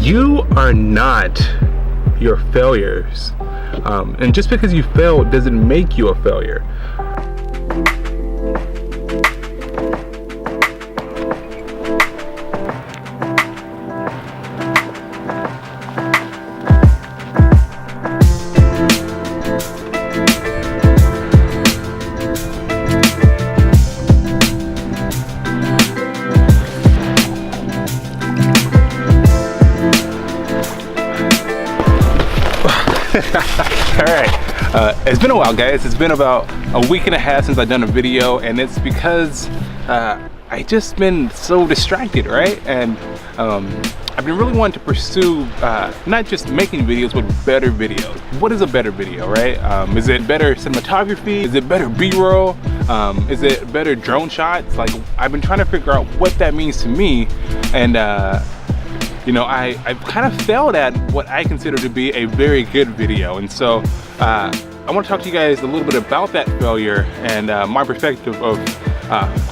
You are not your failures. And just because you failed doesn't make you a failure. Alright, it's been a while, guys. It's been about a week and a half since I've done a video, and it's because I just been so distracted, right? And I've been really wanting to pursue not just making videos, but better videos. What is a better video, right? Is it better cinematography? Is it better B-roll? Is it better drone shots? Like, I've been trying to figure out what that means to me, and you know, I've kind of failed at what I consider to be a very good video. And so I want to talk to you guys a little bit about that failure and my perspective of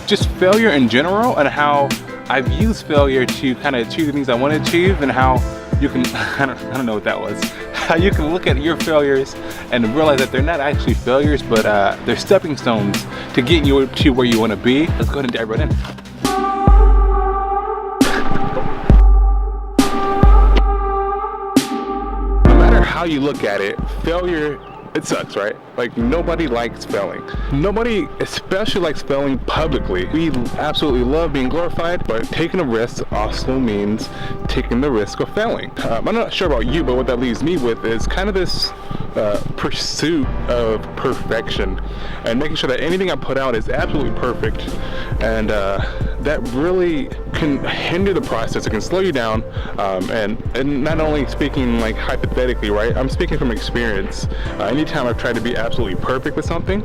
just failure in general, and how I've used failure to kind of achieve the things I want to achieve, and how you can, I don't know what that was, how you can look at your failures and realize that they're not actually failures, but they're stepping stones to get you to where you want to be. Let's go ahead and dive right in. How you look at it, failure, it sucks, right? Like, nobody likes failing. Nobody especially likes failing publicly. We absolutely love being glorified, but taking a risk also means taking the risk of failing. I'm not sure about you, but what that leaves me with is kind of this pursuit of perfection and making sure that anything I put out is absolutely perfect, and that really can hinder the process. It can slow you down, and not only speaking like hypothetically, right? I'm speaking from experience. Anytime I've tried to be absolutely perfect with something,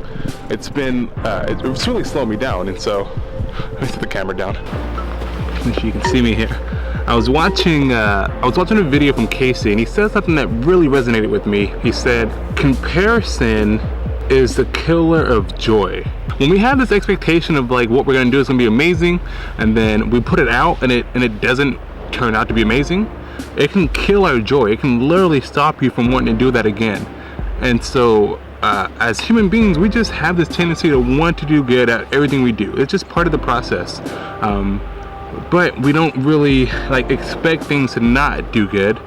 it's really slowed me down. And so let me set the camera down. Make sure you can see me here. I was watching a video from Casey, and he said something that really resonated with me. He said, comparison is the killer of joy. When we have this expectation of like what we're gonna do is gonna be amazing, and then we put it out and it doesn't turn out to be amazing, it can kill our joy. It can literally stop you from wanting to do that again. And so as human beings, we just have this tendency to want to do good at everything we do. It's just part of the process. But we don't really like expect things to not do good,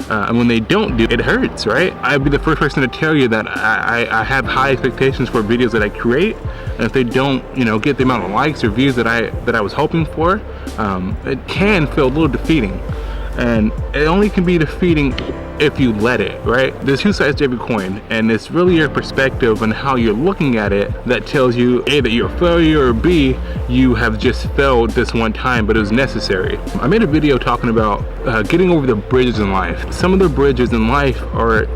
and when they don't do, it hurts, right? I'd be the first person to tell you that I have high expectations for videos that I create, and if they don't, you know, get the amount of likes or views that I was hoping for, it can feel a little defeating, and it only can be defeating if you let it, right? There's two sides to every coin, and it's really your perspective and how you're looking at it that tells you A, that you're a failure, or B, you have just failed this one time, but it was necessary. I made a video talking about getting over the bridges in life. Some of the bridges in life are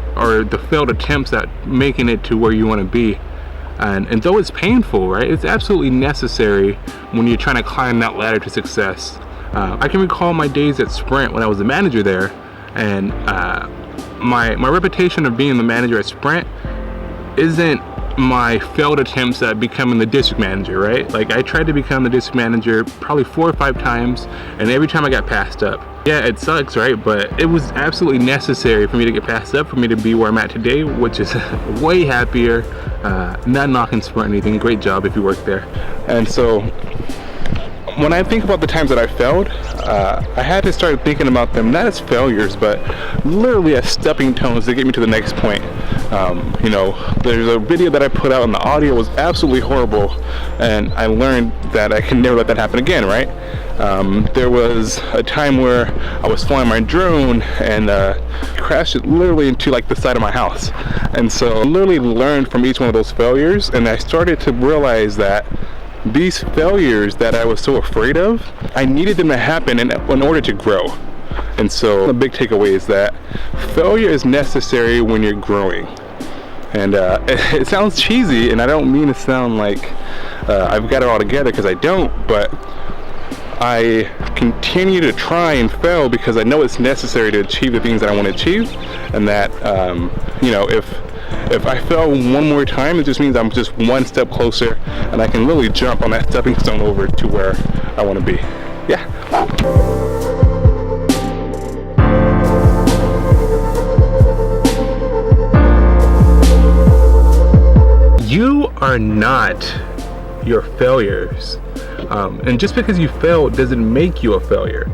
the failed attempts at making it to where you want to be. And though it's painful, right, it's absolutely necessary when you're trying to climb that ladder to success. I can recall my days at Sprint when I was the manager there, and my reputation of being the manager at Sprint isn't my failed attempts at becoming the district manager, right? Like, I tried to become the district manager probably 4 or 5 times, and every time I got passed up. Yeah, it sucks, right? But it was absolutely necessary for me to get passed up, for me to be where I'm at today, which is way happier. Not knocking Sprint or anything, great job if you work there. And so when I think about the times that I failed, I had to start thinking about them not as failures, but literally as stepping stones to get me to the next point. You know, there's a video that I put out and the audio was absolutely horrible, and I learned that I can never let that happen again, right? There was a time where I was flying my drone and crashed it literally into like the side of my house. And so I literally learned from each one of those failures, and I started to realize that these failures that I was so afraid of, I needed them to happen in order to grow. And so the big takeaway is that failure is necessary when you're growing. And it sounds cheesy, and I don't mean to sound like I've got it all together, because I don't, but I continue to try and fail because I know it's necessary to achieve the things that I want to achieve, and that you know, if I fail one more time, it just means I'm just one step closer, and I can really jump on that stepping stone over to where I want to be. Yeah. You are not your failures. And just because you failed doesn't make you a failure.